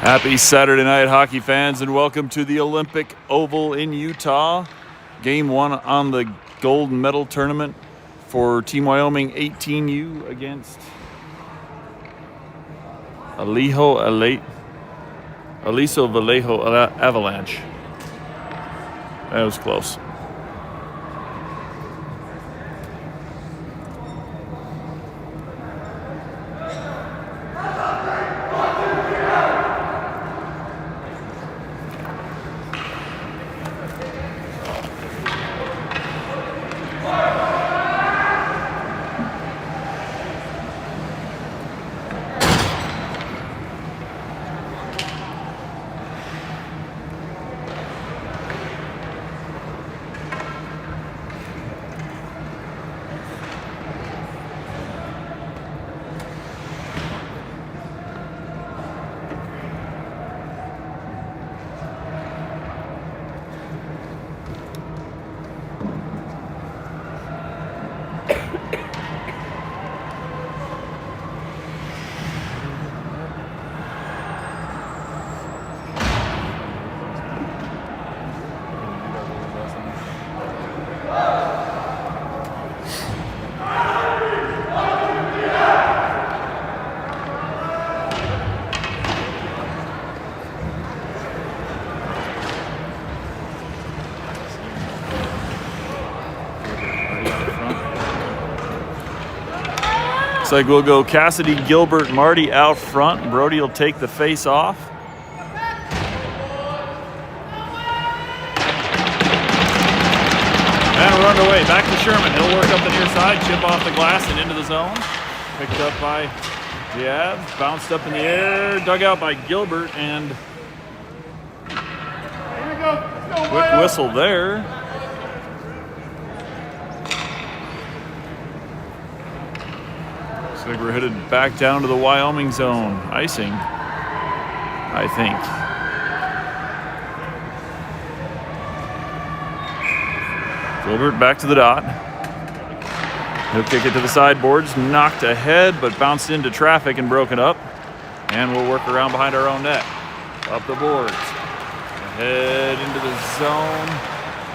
Happy Saturday night, hockey fans, and welcome to the Olympic Oval in Utah. Game one on the gold medal tournament for Team Wyoming 18U against Aliso Viejo Avalanche. That was close. Looks like we'll go Cassidy, Gilbert, Marty out front. Brody will take the face off. And we're underway. Back to Sherman. He'll work up the near side, chip off the glass and into the zone. Picked up by Diaz. Bounced up in the air. Dug out by Gilbert. And quick whistle there. Looks like we're headed back down to the Wyoming zone. Icing, I think. Gilbert back to the dot. He'll kick it to the sideboards. Knocked ahead, but bounced into traffic and broken up. And we'll work around behind our own net. Up the boards. Ahead into the zone.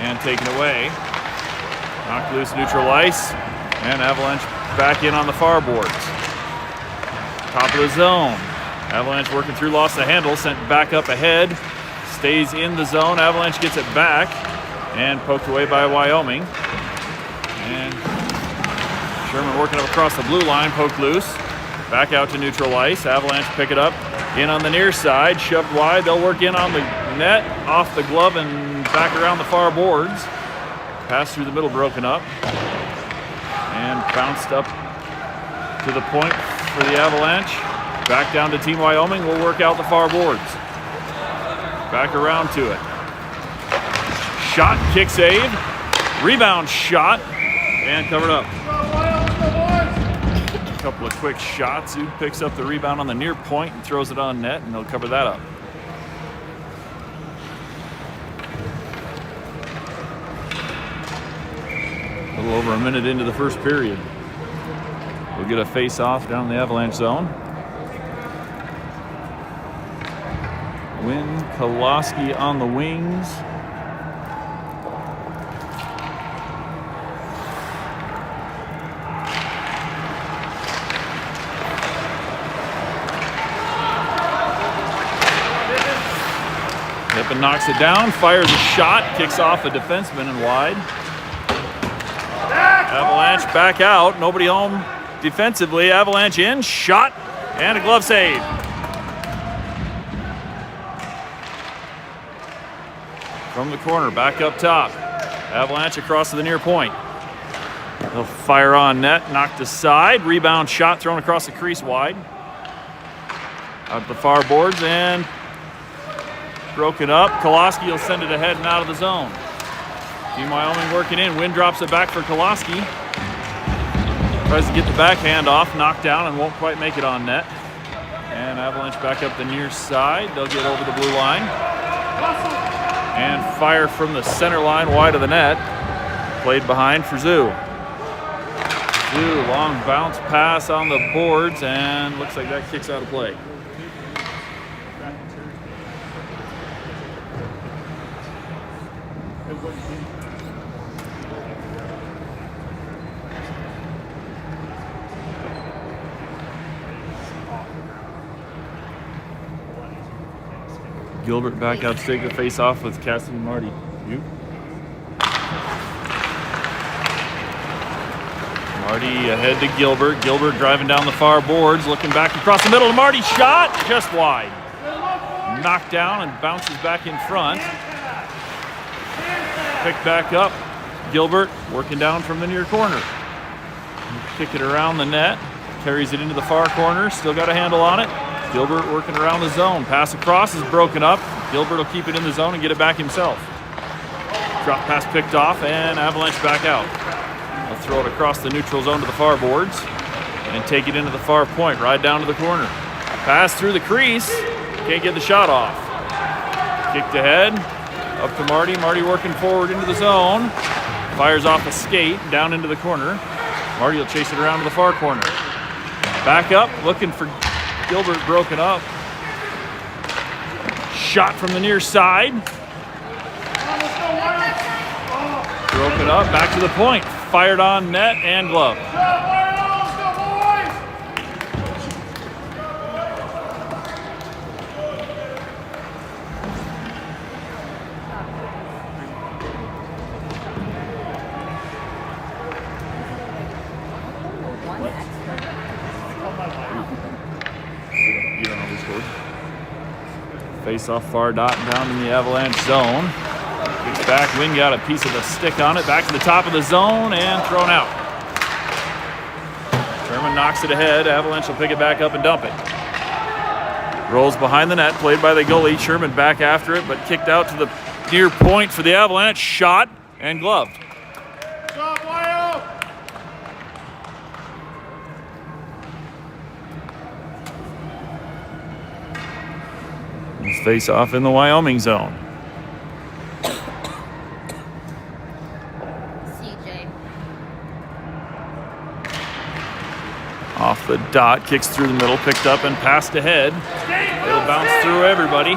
And taken away. Knocked loose neutral ice. And Avalanche back in on the far boards. Top of the zone. Avalanche working through, lost the handle, sent back up ahead. Stays in the zone. Avalanche gets it back and poked away by Wyoming. And Sherman working up across the blue line, poked loose. Back out to neutral ice. Avalanche pick it up. In on the near side, shoved wide. They'll work in on the net, off the glove and back around the far boards. Pass through the middle, broken up. And bounced up to the point for the Avalanche. Back down to Team Wyoming. We'll work out the far boards. Back around to it. Shot, kick save. Rebound shot. And covered up. A couple of quick shots. Who picks up the rebound on the near point and throws it on net, and they'll cover that up. A little over a minute into the first period. We'll get a face-off down in the Avalanche zone. Wynn Koloski on the wings. Nippon knocks it down, fires a shot, kicks off a defenseman and wide. Avalanche back out, nobody home defensively. Avalanche in, shot, and a glove save. From the corner, back up top. Avalanche across to the near point. They'll fire on net, knocked aside. Rebound shot thrown across the crease wide. Out the far boards and broken up. Koloski will send it ahead and out of the zone. Team Wyoming working in. Wynn drops it back for Koloski. Tries to get the backhand off, knocked down, and won't quite make it on net. And Avalanche back up the near side. They'll get over the blue line. And fire from the center line wide of the net. Played behind for Zoo. Zoo, long bounce pass on the boards, and looks like that kicks out of play. Gilbert back out to take the face off with Cassidy and Marty. You? Marty ahead to Gilbert. Gilbert driving down the far boards, looking back across the middle to Marty. Shot just wide. Knocked down and bounces back in front. Picked back up. Gilbert working down from the near corner. Kick it around the net. Carries it into the far corner. Still got a handle on it. Gilbert working around the zone. Pass across is broken up. Gilbert will keep it in the zone and get it back himself. Drop pass picked off and Avalanche back out. They'll throw it across the neutral zone to the far boards and take it into the far point, right down to the corner. Pass through the crease. Can't get the shot off. Kicked ahead. Up to Marty. Marty working forward into the zone. Fires off a skate down into the corner. Marty will chase it around to the far corner. Back up, looking for Gilbert, broken up. Shot from the near side. Broken up, back to the point. Fired on net and glove. You don't know who scored. Face off far dot down in the Avalanche zone. Gets back, Wing got a piece of the stick on it. Back to the top of the zone and thrown out. Sherman knocks it ahead. Avalanche will pick it back up and dump it. Rolls behind the net, played by the goalie. Sherman back after it, but kicked out to the near point for the Avalanche. Shot and gloved. Face off in the Wyoming zone. CJ. Off the dot, kicks through the middle, picked up and passed ahead. It'll bounce through everybody.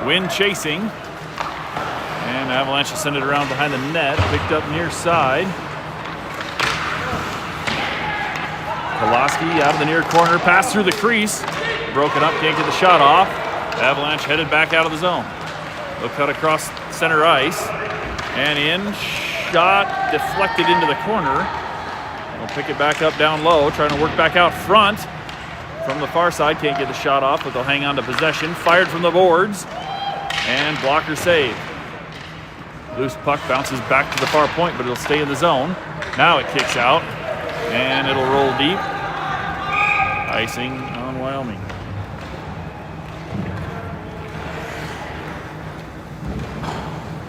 Wind chasing. And Avalanche will send it around behind the net, picked up near side. Koloski out of the near corner, pass through the crease. Broken up, can't get the shot off. Avalanche headed back out of the zone. They'll cut across center ice and in. Shot deflected into the corner. They'll pick it back up down low, trying to work back out front. From the far side, can't get the shot off, but they'll hang on to possession. Fired from the boards and blocker save. Loose puck bounces back to the far point, but it'll stay in the zone. Now it kicks out and it'll roll deep. Icing on Wyoming.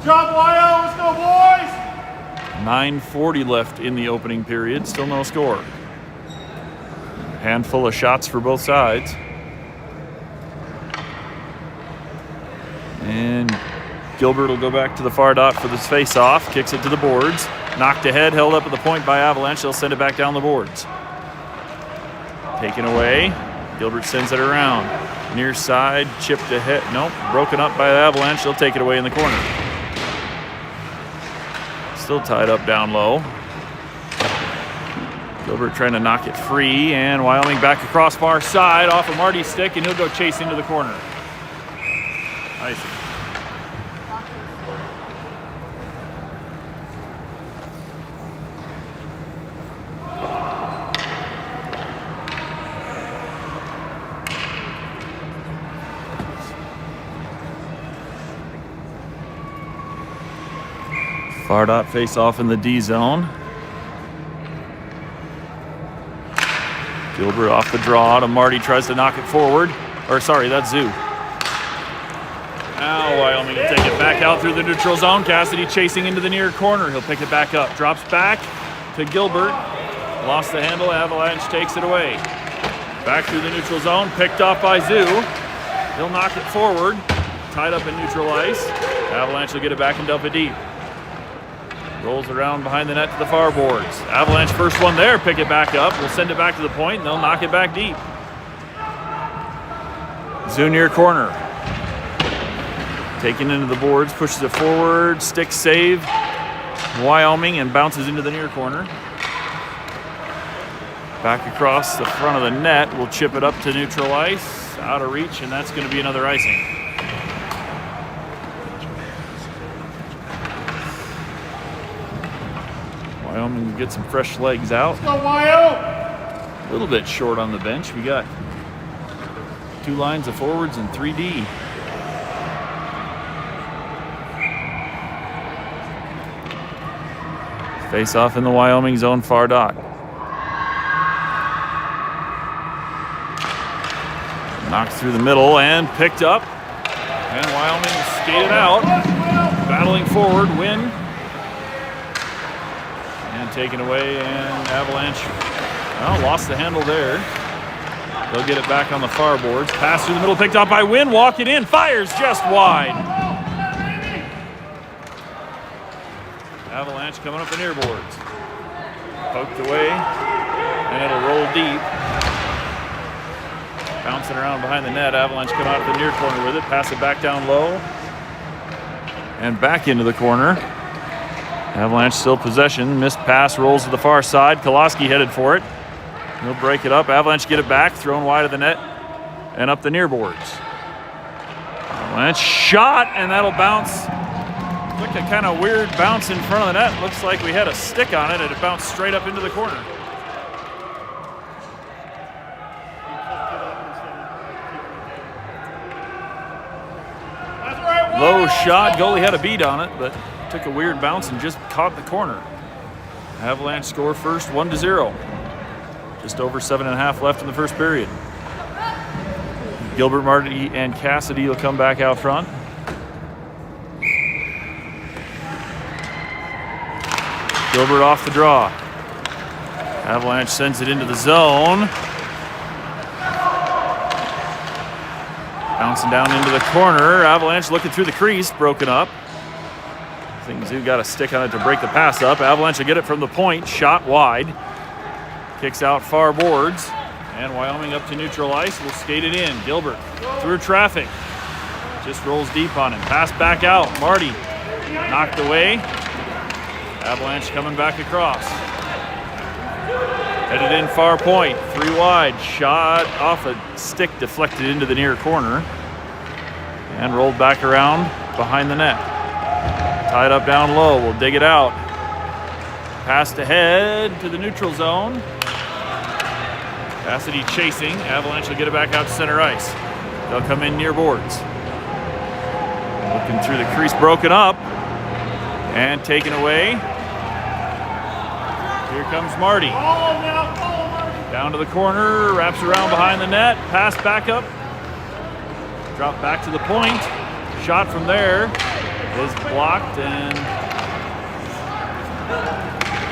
Job, Wyo, let's go, boys! 9:40 left in the opening period, still no score. Handful of shots for both sides. And Gilbert will go back to the far dot for this face-off, kicks it to the boards. Knocked ahead, held up at the point by Avalanche. They'll send it back down the boards. Taken away. Gilbert sends it around. Near side, chipped ahead. Nope, broken up by the Avalanche. They'll take it away in the corner. Still tied up down low. Gilbert trying to knock it free, and Wyoming back across far side off of Marty's stick, and he'll go chase into the corner. Icing. Far dot face off in the D zone. Gilbert off the draw to Marty, tries to knock it forward. Or sorry, that's Zoo. Now Wyoming will take it back out through the neutral zone. Cassidy chasing into the near corner. He'll pick it back up. Drops back to Gilbert. Lost the handle. Avalanche takes it away. Back through the neutral zone. Picked off by Zoo. He'll knock it forward. Tied up in neutral ice. Avalanche will get it back and dump it deep. Rolls around behind the net to the far boards. Avalanche first one there, pick it back up. We'll send it back to the point and they'll knock it back deep. Zoo near corner. Taken into the boards, pushes it forward, stick save. Wyoming, and bounces into the near corner. Back across the front of the net. We'll chip it up to neutral ice. Out of reach, and that's going to be another icing. Wyoming get some fresh legs out. Let's go, Wyo! A little bit short on the bench. We got 2 lines of forwards and 3D. Face off in the Wyoming zone, far dot. Knocked through the middle and picked up. And Wyoming skated out. Battling forward, win. And taken away, and Avalanche, well, lost the handle there. They'll get it back on the far boards. Pass through the middle, picked up by Wynn, walk it in, fires just wide. Avalanche coming up the near boards. Poked away, and it'll roll deep. Bouncing around behind the net. Avalanche come out of the near corner with it. Pass it back down low. And back into the corner. Avalanche still possession. Missed pass, rolls to the far side. Koloski headed for it. He'll break it up. Avalanche get it back. Thrown wide of the net. And up the near boards. Avalanche shot, and that'll bounce. Look at kind of weird bounce in front of the net. Looks like we had a stick on it, and it bounced straight up into the corner. Low shot, goalie had a beat on it, but took a weird bounce and just caught the corner. Avalanche score first, 1-0. Just over 7.5 left in the first period. Gilbert, Marty, and Cassidy will come back out front. Gilbert off the draw. Avalanche sends it into the zone. Bouncing down into the corner. Avalanche looking through the crease, broken up. I think Zoo got a stick on it to break the pass up. Avalanche will get it from the point, shot wide. Kicks out far boards. And Wyoming up to neutral ice, will skate it in. Gilbert through traffic. Just rolls deep on him. Pass back out. Marty knocked away. Avalanche coming back across. Headed in far point, 3 wide. Shot off a stick, deflected into the near corner. And rolled back around behind the net. Tied up down low, we'll dig it out. Passed ahead to the neutral zone. Cassidy chasing, Avalanche will get it back out to center ice. They'll come in near boards. Looking through the crease, broken up. And taken away. Here comes Marty. Down to the corner, wraps around behind the net, pass back up. Drop back to the point. Shot from there is blocked, and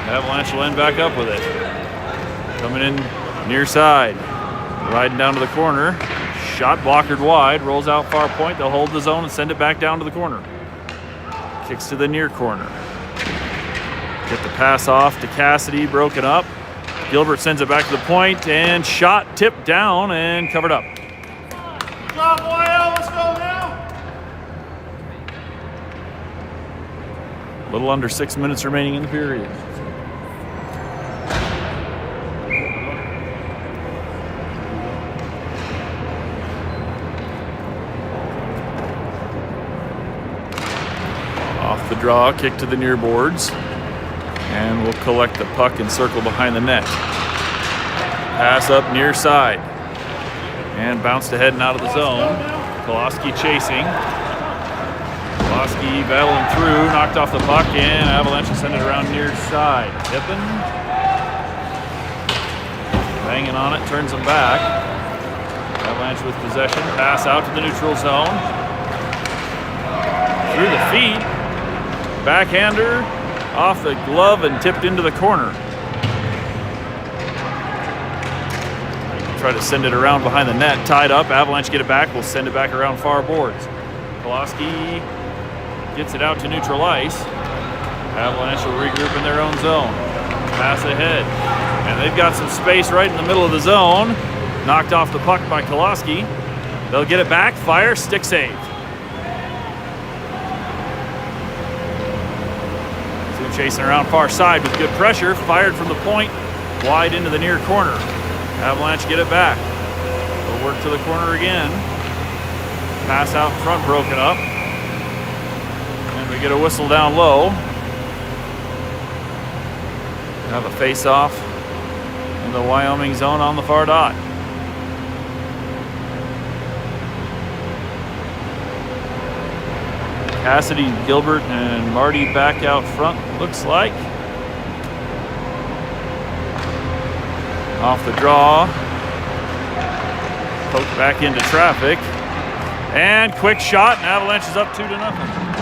Avalanche will end back up with it. Coming in near side, riding down to the corner. Shot blockered wide, rolls out far point. They'll hold the zone and send it back down to the corner. Kicks to the near corner. Get the pass off to Cassidy, broken up. Gilbert sends it back to the point, and shot tipped down and covered up. Good job, Wyo. Let's go now. A little under 6 minutes remaining in the period. Off the draw, kick to the near boards. And we'll collect the puck and circle behind the net. Pass up near side. And bounced ahead and out of the zone. Koloski chasing. Koloski battling through, knocked off the puck, and Avalanche will send it around near side. Tippin. Banging on it, turns them back. Avalanche with possession. Pass out to the neutral zone. Through the feet. Backhander. Off the glove and tipped into the corner. Try to send it around behind the net. Tied up. Avalanche get it back. We'll send it back around far boards. Koloski gets it out to neutral ice. Avalanche will regroup in their own zone. Pass ahead. And they've got some space right in the middle of the zone. Knocked off the puck by Koloski. They'll get it back. Fire. Stick save. chasing around far side with good pressure. Fired from the point, wide into the near corner. Avalanche get it back. They'll work to the corner again. Pass out in front broken up. And we get a whistle down low. Have a face-off in the Wyoming zone on the far dot. Cassidy, Gilbert, and Marty back out front, looks like. Off the draw. Poked back into traffic. And quick shot, and Avalanche is up 2-0.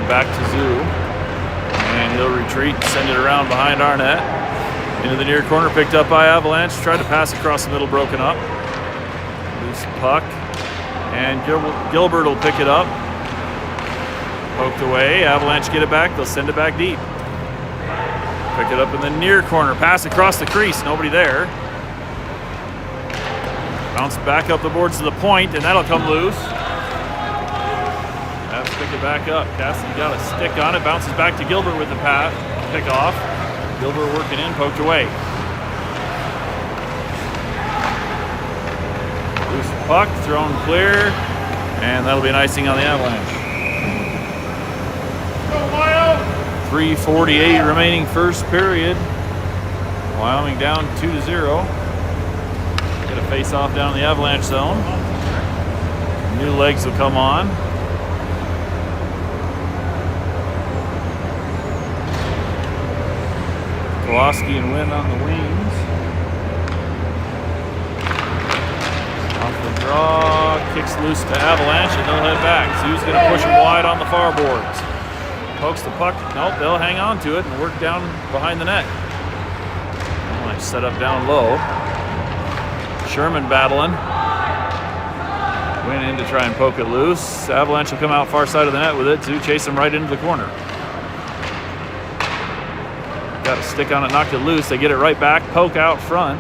Back to Zoo, and he'll retreat and send it around behind our net into the near corner, picked up by Avalanche. Tried to pass across the middle, broken up. Loose puck, and Gilbert will pick it up. Poked away. Avalanche get it back. They'll send it back deep. Pick it up in the near corner. Pass across the crease. Nobody there. Bounce back up the boards to the point, and that'll come loose. Pick it back up. Cassidy got a stick on it. Bounces back to Gilbert with the pass. Pick off. Gilbert working in. Poked away. Loose puck. Thrown clear. And that'll be an icing on the Avalanche. 3:48 remaining first period. Wyoming down 2-0. Get a face-off down in the Avalanche zone. New legs will come on. Kowalski and Wynn on the wings. Off the draw, kicks loose to Avalanche, and they'll head back. Zoo's going to push them wide on the far boards. Pokes the puck. Nope, they'll hang on to it and work down behind the net. Avalanche set up down low. Sherman battling. Went in to try and poke it loose. Avalanche will come out far side of the net with it. Zoo chase him right into the corner. Got a stick on it, knocked it loose. They get it right back, poke out front.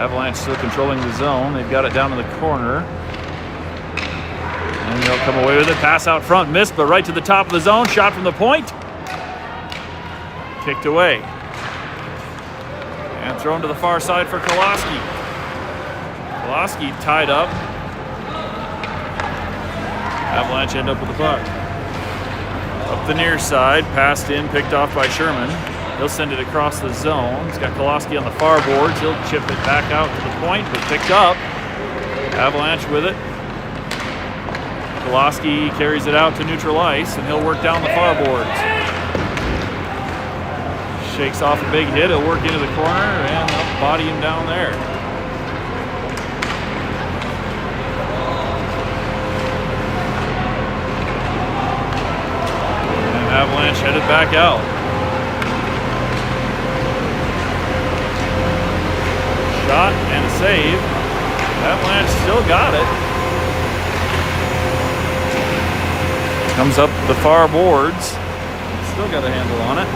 Avalanche still controlling the zone. They've got it down in the corner. And they'll come away with it. Pass out front, missed, but right to the top of the zone. Shot from the point. Kicked away. And thrown to the far side for Kowalski. Kowalski tied up. Avalanche end up with the puck. Up the near side, passed in, picked off by Sherman. He'll send it across the zone. He's got Kowalski on the far boards. He'll chip it back out to the point, but picked up. Avalanche with it. Kowalski carries it out to neutral ice, and he'll work down the far boards. Shakes off a big hit. He'll work into the corner, and they'll body him down there. Avalanche headed back out. Shot and a save. Avalanche still got it. Comes up the far boards. Still got a handle on it.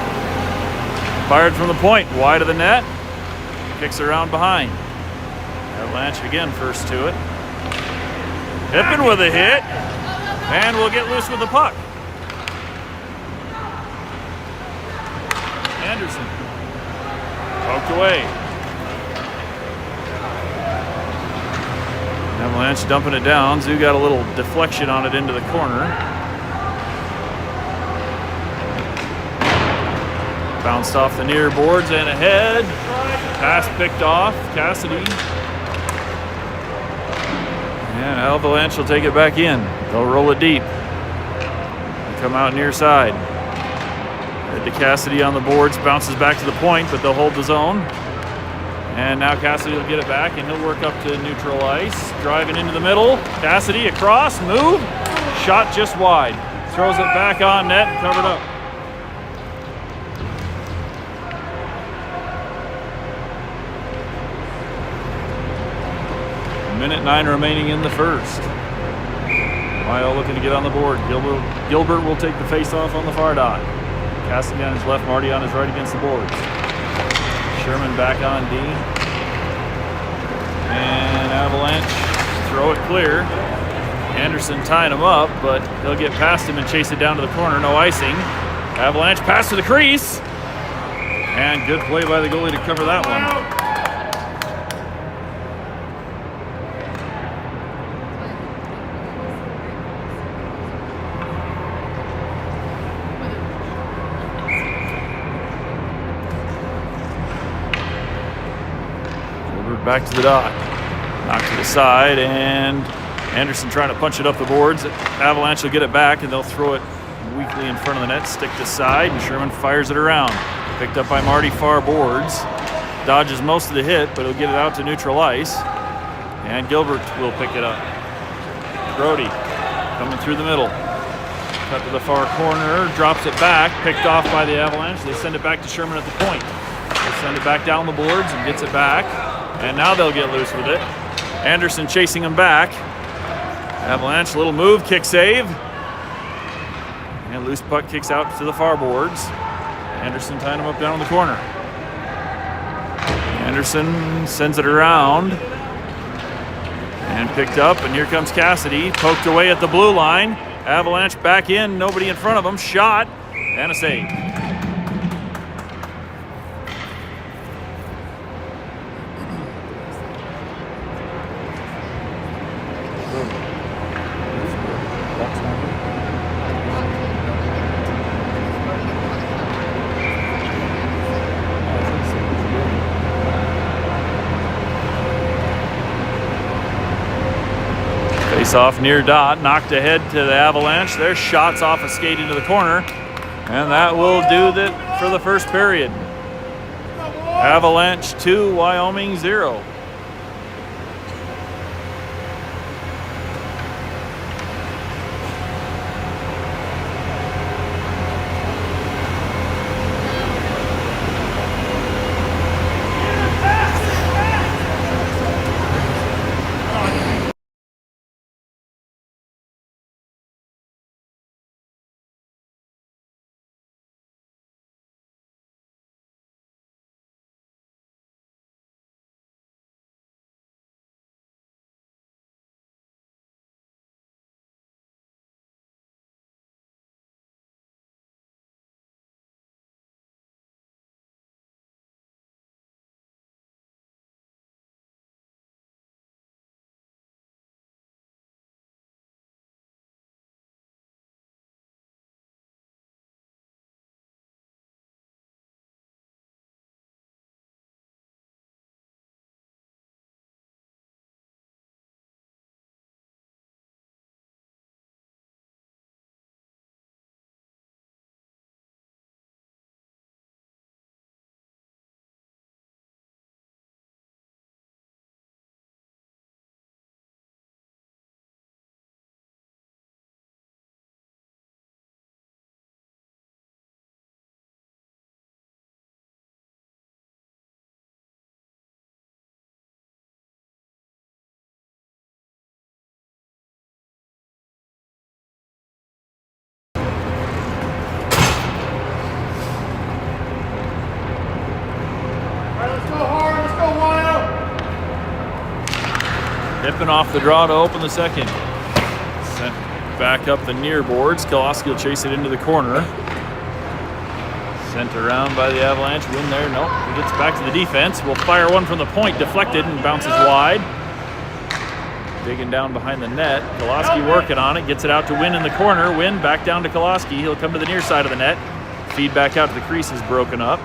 Fired from the point, wide of the net. Kicks around behind. Avalanche again first to it. Pippin with a hit. And we'll get loose with the puck. Anderson. Poked away. Avalanche dumping it down. Zoo got a little deflection on it into the corner. Bounced off the near boards and ahead. Pass picked off. Cassidy. And Avalanche will take it back in. They'll roll it deep. Come out near side. To Cassidy on the boards, bounces back to the point, but they'll hold the zone. And now Cassidy will get it back, and he'll work up to neutral ice. Driving into the middle. Cassidy across, move. Shot just wide. Throws it back on net and covered up. 1:09 remaining in the first. Wyo looking to get on the board. Gilbert will take the face-off on the far dot. Cassidy on his left, Marty on his right against the boards. Sherman back on D. And Avalanche throw it clear. Anderson tying him up, but they'll get past him and chase it down to the corner. No icing. Avalanche pass to the crease. And good play by the goalie to cover that one. Back to the dot. Knocked to the side, and Anderson trying to punch it up the boards. Avalanche will get it back, and they'll throw it weakly in front of the net, stick to side, and Sherman fires it around. Picked up by Marty, far boards. Dodges most of the hit, but he'll get it out to neutral ice. And Gilbert will pick it up. Brody coming through the middle. Cut to the far corner, drops it back, picked off by the Avalanche. They send it back to Sherman at the point. They send it back down the boards and gets it back. And now they'll get loose with it. Anderson chasing him back. Avalanche, little move, kick save. And loose puck kicks out to the far boards. Anderson tying him up down in the corner. Anderson sends it around. And picked up, and here comes Cassidy. Poked away at the blue line. Avalanche back in, nobody in front of him. Shot, and a save. Off near dot, knocked ahead to the Avalanche. Their shots off a skate into the corner, and that will do it for the first period. Avalanche 2, Wyoming 0. Nipping off the draw to open the second. Sent back up the near boards. Koloski will chase it into the corner. Sent around by the Avalanche. Win there. Nope. He gets back to the defense. Will fire one from the point. Deflected and bounces wide. Digging down behind the net. Koloski working on it. Gets it out to Win in the corner. Win back down to Koloski. He'll come to the near side of the net. Feed back out to the crease is broken up.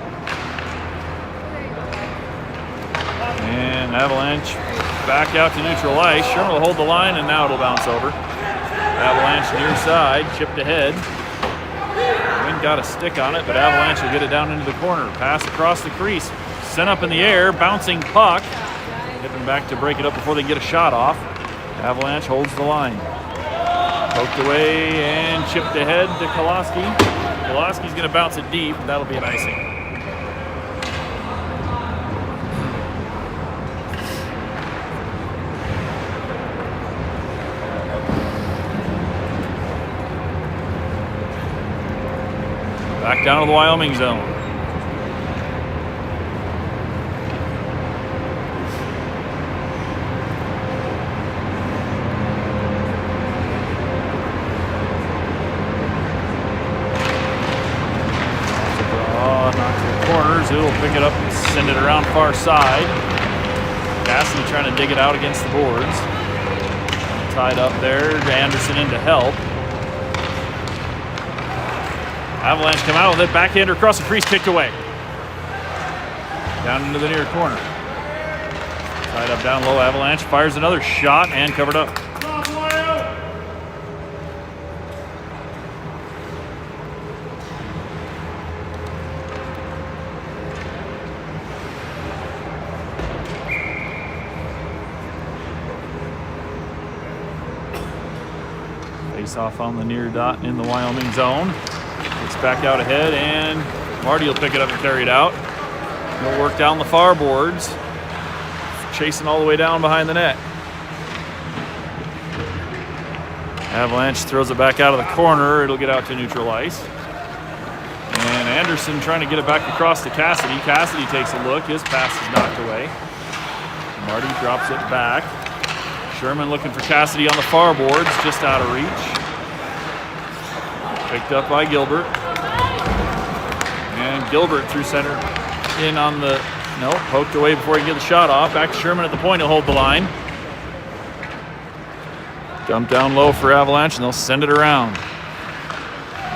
And Avalanche back out to neutral ice. Sherman will hold the line, and now it'll bounce over. Avalanche near side, chipped ahead. Wynn got a stick on it, but Avalanche will get it down into the corner. Pass across the crease. Sent up in the air, bouncing puck. Nipping back to break it up before they get a shot off. Avalanche holds the line. Poked away and chipped ahead to Koloski. Koloski's going to bounce it deep, and that'll be an icing. Back down to the Wyoming zone. Corners, who will pick it up and send it around far side. Cassidy trying to dig it out against the boards. Tied up there, Anderson in to help. Avalanche come out with it, backhander across the crease, kicked away. Down into the near corner. Tied up down low, Avalanche fires another shot and covered up. Face off on the near dot in the Wyoming zone. It's back out ahead, and Marty will pick it up and carry it out. He'll work down the far boards, chasing all the way down behind the net. Avalanche throws it back out of the corner. It'll get out to neutral ice. And Anderson trying to get it back across to Cassidy. Cassidy takes a look. His pass is knocked away. Marty drops it back. Sherman looking for Cassidy on the far boards, just out of reach. Picked up by Gilbert. And Gilbert through center in on the, no, poked away before he can get the shot off. Back to Sherman at the point, he'll hold the line. Dump down low for Avalanche, and they'll send it around.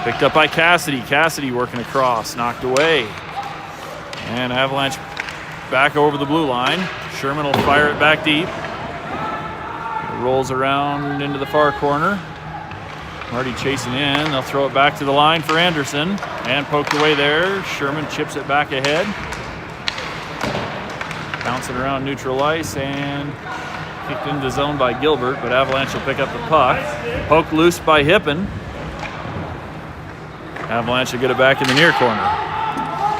Picked up by Cassidy. Cassidy working across, knocked away. And Avalanche back over the blue line. Sherman will fire it back deep. Rolls around into the far corner. Marty chasing in. They'll throw it back to the line for Anderson. And poked away there. Sherman chips it back ahead. Bouncing around neutral ice and kicked into the zone by Gilbert, but Avalanche will pick up the puck. Poked loose by Hippen. Avalanche will get it back in the near corner.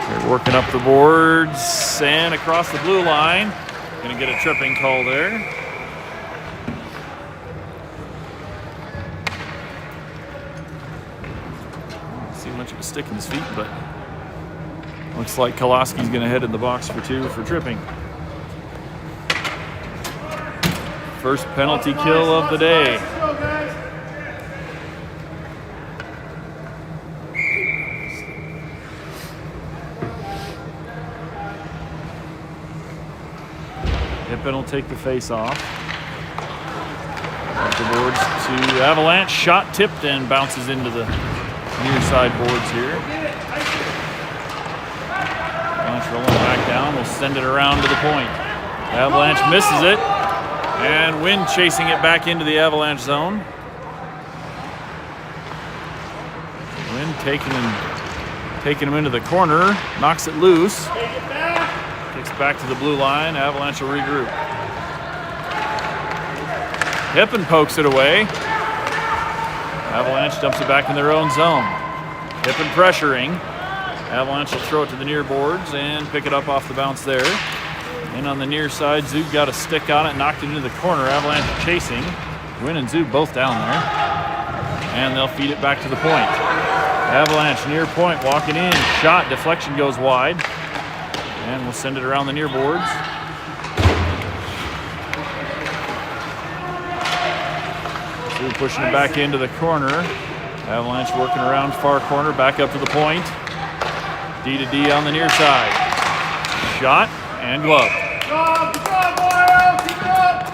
They're working up the boards and across the blue line. Gonna get a tripping call there. Much of a stick in his feet, but looks like Koloski's going to head in the box for 2 for tripping. First penalty kill of the day. Hippen will take the face off. Up the boards to Avalanche. Shot tipped and bounces into the near side boards here. Avalanche rolling back down. We'll send it around to the point. Avalanche misses it. And Wynn chasing it back into the Avalanche zone. Wynn taking him into the corner. Knocks it loose. Kicks back to the blue line. Avalanche will regroup. Hippen pokes it away. Avalanche dumps it back in their own zone. Hippen pressuring. Avalanche will throw it to the near boards and pick it up off the bounce there. In on the near side, Zug got a stick on it, knocked it into the corner. Avalanche chasing. Wynn and Zug both down there. And they'll feed it back to the point. Avalanche near point, walking in. Shot, deflection goes wide. And we'll send it around the near boards. Pushing it back into the corner. Avalanche working around far corner, back up to the point. D to D on the near side. Shot and glove. Good job, boy! Keep it up!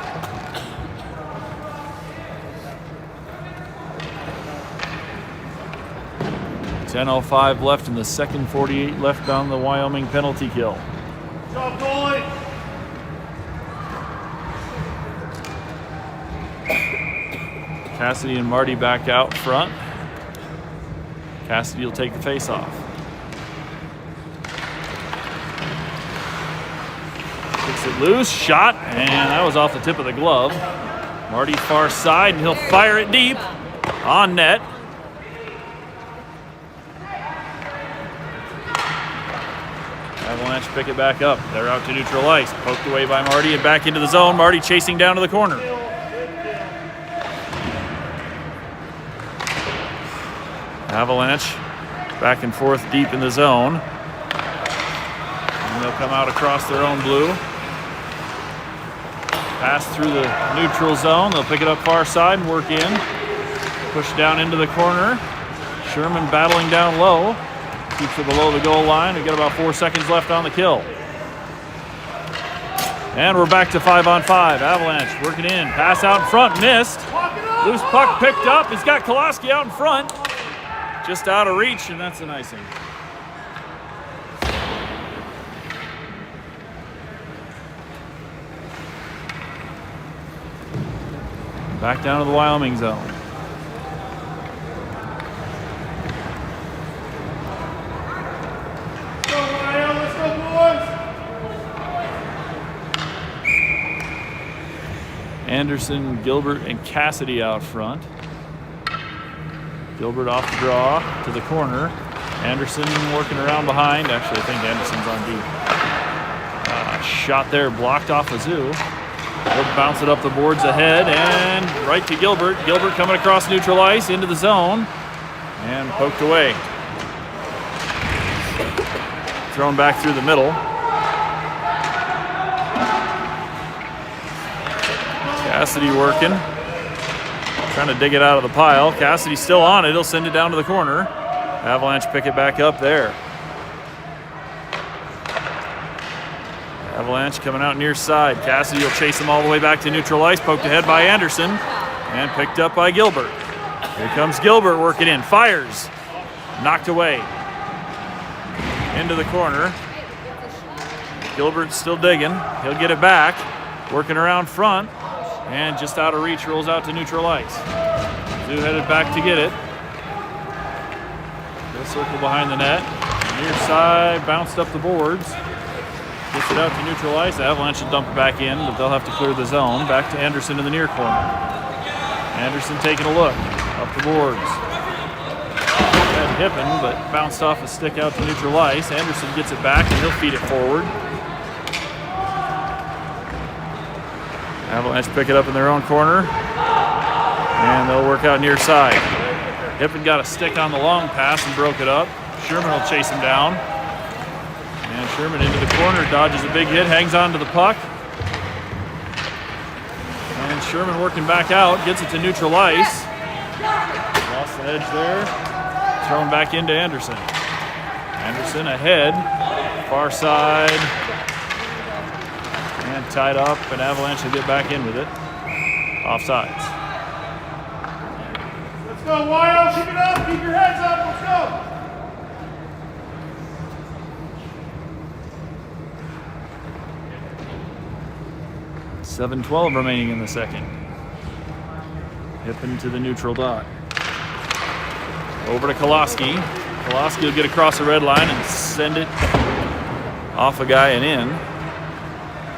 10:05 left in the second, 48 left on the Wyoming penalty kill. Good job, goalie! Cassidy and Marty back out front. Cassidy will take the face off. Kicks it loose, shot, and that was off the tip of the glove. Marty far side, and he'll fire it deep on net. Avalanche pick it back up. They're out to neutral ice. Poked away by Marty and back into the zone. Marty chasing down to the corner. Avalanche Back and forth deep in the zone. And they'll come out across their own blue. Pass through the neutral zone. They'll pick it up far side and work in. Push down into the corner. Sherman battling down low. Keeps it below the goal line. We've got about 4 seconds left on the kill. And we're back to 5-on-5. Avalanche working in. Pass out in front. Missed. Loose puck picked up. He's got Koloski out in front. Just out of reach, and that's an icing. Back down to the Wyoming zone. Let's go, Wyo. Let's go, boys. Anderson, Gilbert, and Cassidy out front. Gilbert off the draw to the corner. Anderson working around behind. Actually, I think Anderson's on deep. Shot there, blocked off Azoo. He'll bounce it up the boards ahead and right to Gilbert. Gilbert coming across neutral ice into the zone and poked away. Thrown back through the middle. Cassidy working. Trying to dig it out of the pile. Cassidy's still on it. He'll send it down to the corner. Avalanche pick it back up there. Avalanche coming out near side. Cassidy will chase him all the way back to neutral ice. Poked ahead by Anderson and picked up by Gilbert. Here comes Gilbert working in. Fires. Knocked away. Into the corner. Gilbert's still digging. He'll get it back. Working around front. And just out of reach, rolls out to neutral ice. Zoo headed back to get it. He'll circle behind the net. Near side, bounced up the boards. Gets it out to neutral ice. The Avalanche will dump it back in, but they'll have to clear the zone. Back to Anderson in the near corner. Anderson taking a look. Up the boards. Had Hippen, but bounced off a stick out to neutral ice. Anderson gets it back, and he'll feed it forward. Avalanche pick it up in their own corner, and they'll work out near side. Hippen got a stick on the long pass and broke it up. Sherman will chase him down. And Sherman into the corner, dodges a big hit, hangs on to the puck. And Sherman working back out, gets it to neutral ice. Lost the edge there. Thrown back into Anderson. Anderson ahead, far side. And tied up, and Avalanche will get back in with it. Offsides. Let's go, Wyo. Keep it up. Keep your heads up. Let's go. .7:12 remaining in the second. Hippen to the neutral dot. Over to Koloski. Koloski will get across the red line and send it off a guy and in.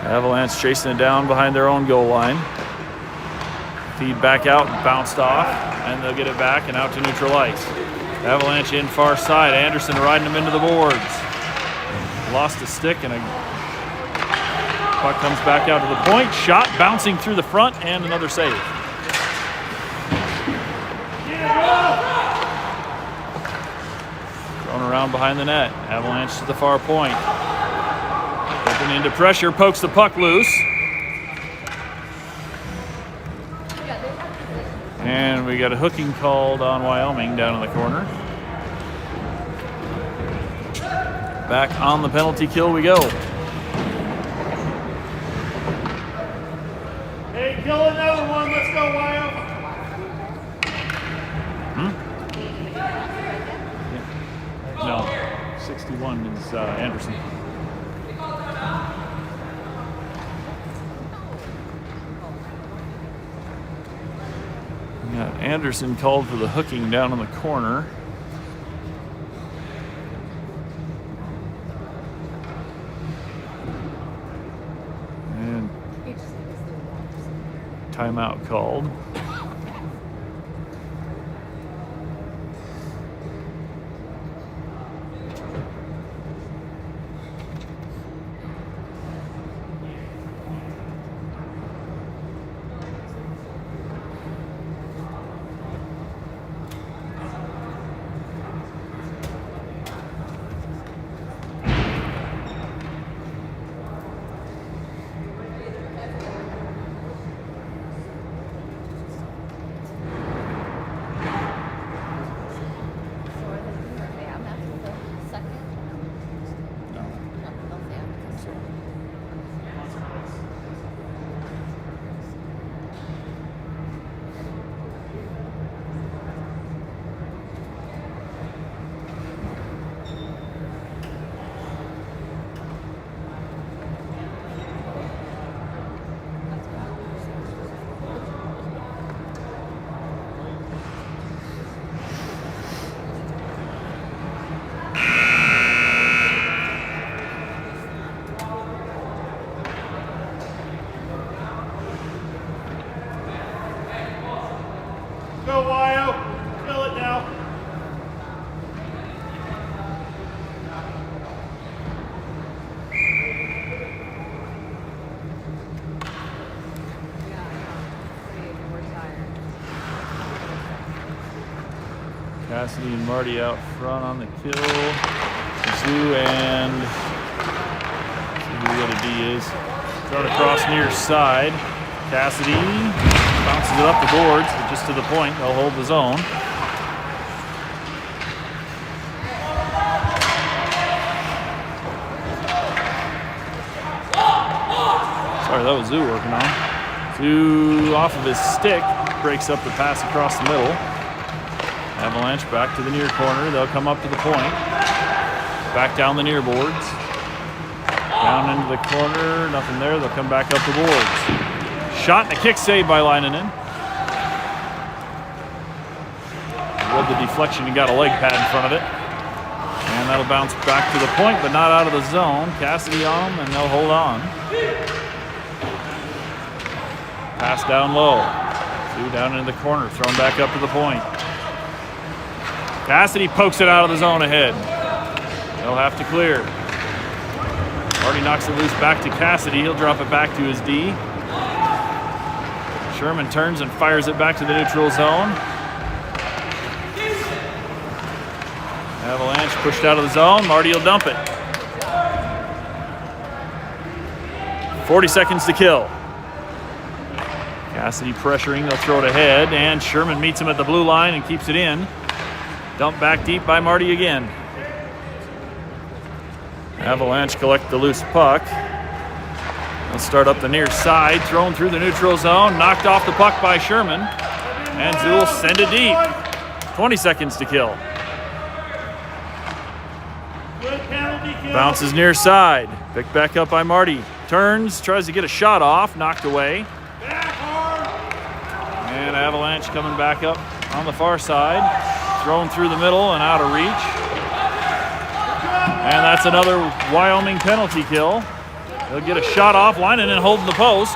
Avalanche chasing it down behind their own goal line. Feed back out and bounced off, and they'll get it back and out to neutral ice. Avalanche in far side. Anderson riding them into the boards. Lost a stick, and a puck comes back out to the point. Shot bouncing through the front, and another save. Thrown around behind the net. Avalanche to the far point. Open into pressure, pokes the puck loose. And we got a hooking called on Wyoming down in the corner. Back on the penalty kill we go. Hey, kill another one. Let's go, Wyo. No, 61 is Anderson. Got Anderson called for the hooking down in the corner. And timeout called. Cassidy and Marty out front on the kill. Zoo and let's see who the other D is. Thrown across near side. Cassidy bounces it up the boards, but just to the point. They'll hold the zone. Sorry, that was Zoo working on. Zoo off of his stick, breaks up the pass across the middle. Avalanche back to the near corner. They'll come up to the point. Back down the near boards. Down into the corner. Nothing there. They'll come back up the boards. Shot and a kick saved by Leinonen. With the deflection, he got a leg pad in front of it. And that'll bounce back to the point, but not out of the zone. Cassidy on them, and they'll hold on. Pass down low. Two down into the corner, thrown back up to the point. Cassidy pokes it out of the zone ahead. They'll have to clear. Marty knocks it loose back to Cassidy. He'll drop it back to his D. Sherman turns and fires it back to the neutral zone. Avalanche pushed out of the zone. Marty will dump it. 40 seconds to kill. Cassidy pressuring, they'll throw it ahead, and Sherman meets him at the blue line and keeps it in. Dumped back deep by Marty again. Avalanche collect the loose puck. They'll start up the near side, thrown through the neutral zone, knocked off the puck by Sherman, and Zoo will send it deep. 20 seconds to kill. Bounces near side, picked back up by Marty. Turns, tries to get a shot off, knocked away. And Avalanche coming back up on the far side, thrown through the middle and out of reach. And that's another Wyoming penalty kill. They'll get a shot off, Leinonen holding the post.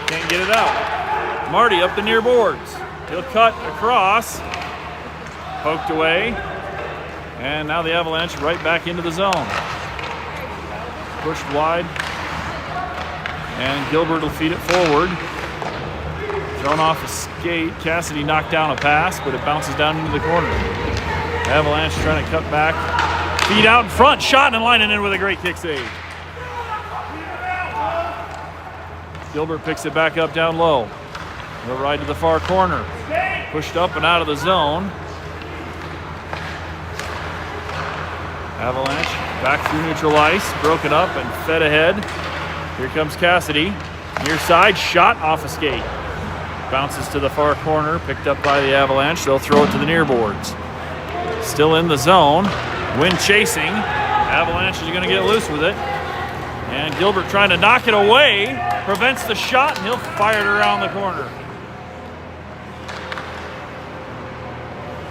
Can't get it out. Marty up the near boards. He'll cut across, poked away. And now the Avalanche right back into the zone. Pushed wide. And Gilbert will feed it forward. Thrown off a skate. Cassidy knocked down a pass, but it bounces down into the corner. Avalanche trying to cut back. Feed out in front. Shot and Leinonen with a great kick save. Gilbert picks it back up down low. He'll ride to the far corner. Pushed up and out of the zone. Avalanche back through neutral ice. Broken up and fed ahead. Here comes Cassidy. Near side. Shot off a skate. Bounces to the far corner, picked up by the Avalanche. They'll throw it to the near boards. Still in the zone. Wind chasing. Avalanche is going to get loose with it. And Gilbert trying to knock it away. Prevents the shot, and he'll fire it around the corner.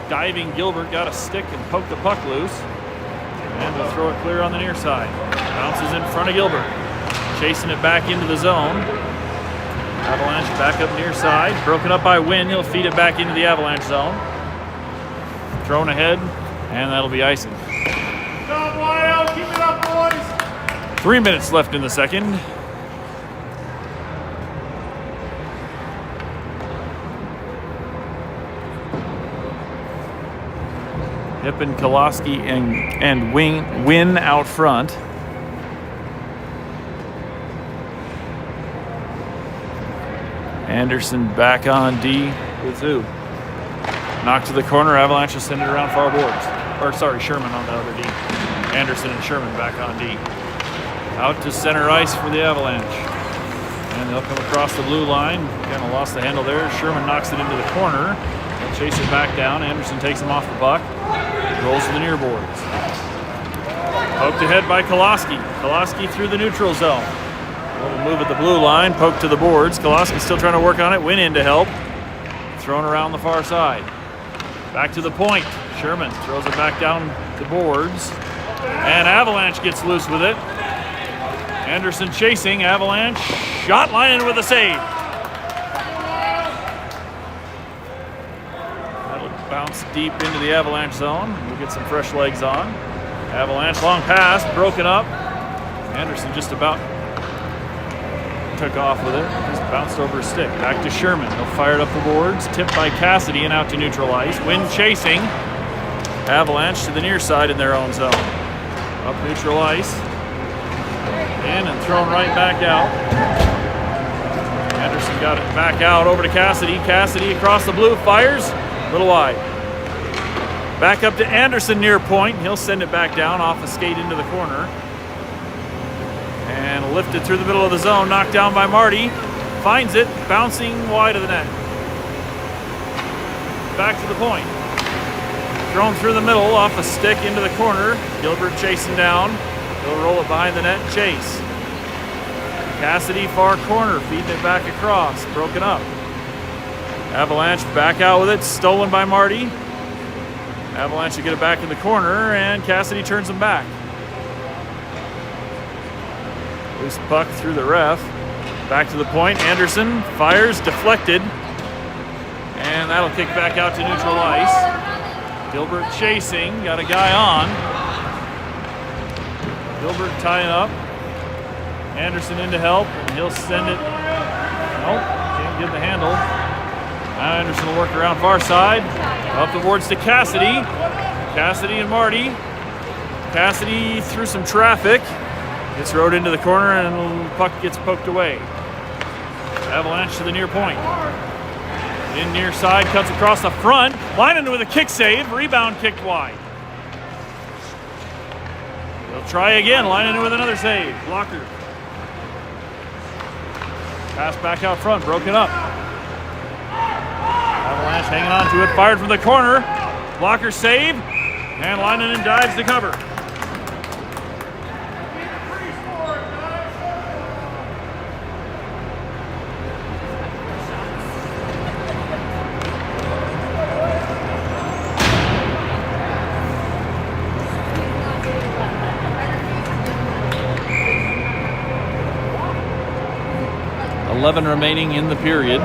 Diving Gilbert got a stick and poked the puck loose. And they'll throw it clear on the near side. Bounces in front of Gilbert. Chasing it back into the zone. Avalanche back up near side. Broken up by Wynn. He'll feed it back into the Avalanche zone. Thrown ahead, and that'll be icing. Go, Wyo. Keep it up, boys. 3 minutes left in the second. Hippen, Koloski, and Wynn out front. Anderson back on D with Zoo. Knocked to the corner. Avalanche will send it around far boards. Or sorry, Sherman on the other D. Anderson and Sherman back on D. Out to center ice for the Avalanche. And they'll come across the blue line. Kind of lost the handle there. Sherman knocks it into the corner. They'll chase it back down. Anderson takes him off the puck. Rolls to the near boards. Poked ahead by Koloski. Koloski through the neutral zone. A little move at the blue line, poke to the boards. Koloski still trying to work on it. Went in to help. Thrown around the far side. Back to the point. Sherman throws it back down the boards. And Avalanche gets loose with it. Anderson chasing. Avalanche. Shot Leinonen with a save. That'll bounce deep into the Avalanche zone. We'll get some fresh legs on. Avalanche long pass. Broken up. Anderson just about took off with it. Just Bounced over a stick. Back to Sherman. He'll fire it up the boards. Tipped by Cassidy and out to neutral ice. Wind chasing. Avalanche to the near side in their own zone. Up neutral ice. In and thrown right back out. Anderson got it back out over to Cassidy. Cassidy across the blue. Fires. A little wide. Back up to Anderson near point. He'll send it back down off a skate into the corner. And lifted through the middle of the zone. Knocked down by Marty. Finds it. Bouncing wide of the net. Back to the point. Thrown through the middle off a stick into the corner. Gilbert chasing down. He'll roll it behind the net and chase. Cassidy far corner. Feeding it back across. Broken up. Avalanche back out with it. Stolen by Marty. Avalanche to get it back in the corner, and Cassidy turns them back. Loose puck through the ref. Back to the point. Anderson fires, deflected. And that'll kick back out to neutral ice. Gilbert chasing, got a guy on. Gilbert tying up. Anderson in to help, and he'll send it. Nope, can't get the handle. Now Anderson will work around far side. Up the boards to Cassidy. Cassidy and Marty. Cassidy through some traffic. Gets rode into the corner and the puck gets poked away. Avalanche to the near point. In near side, cuts across the front. Leinen with a kick save. Rebound kicked wide. They'll try again. Leinen with another save. Blocker. Pass back out front. Broken up. Avalanche hanging on to it, fired from the corner. Blocker save, and Leinen dives to cover. .11 remaining in the period.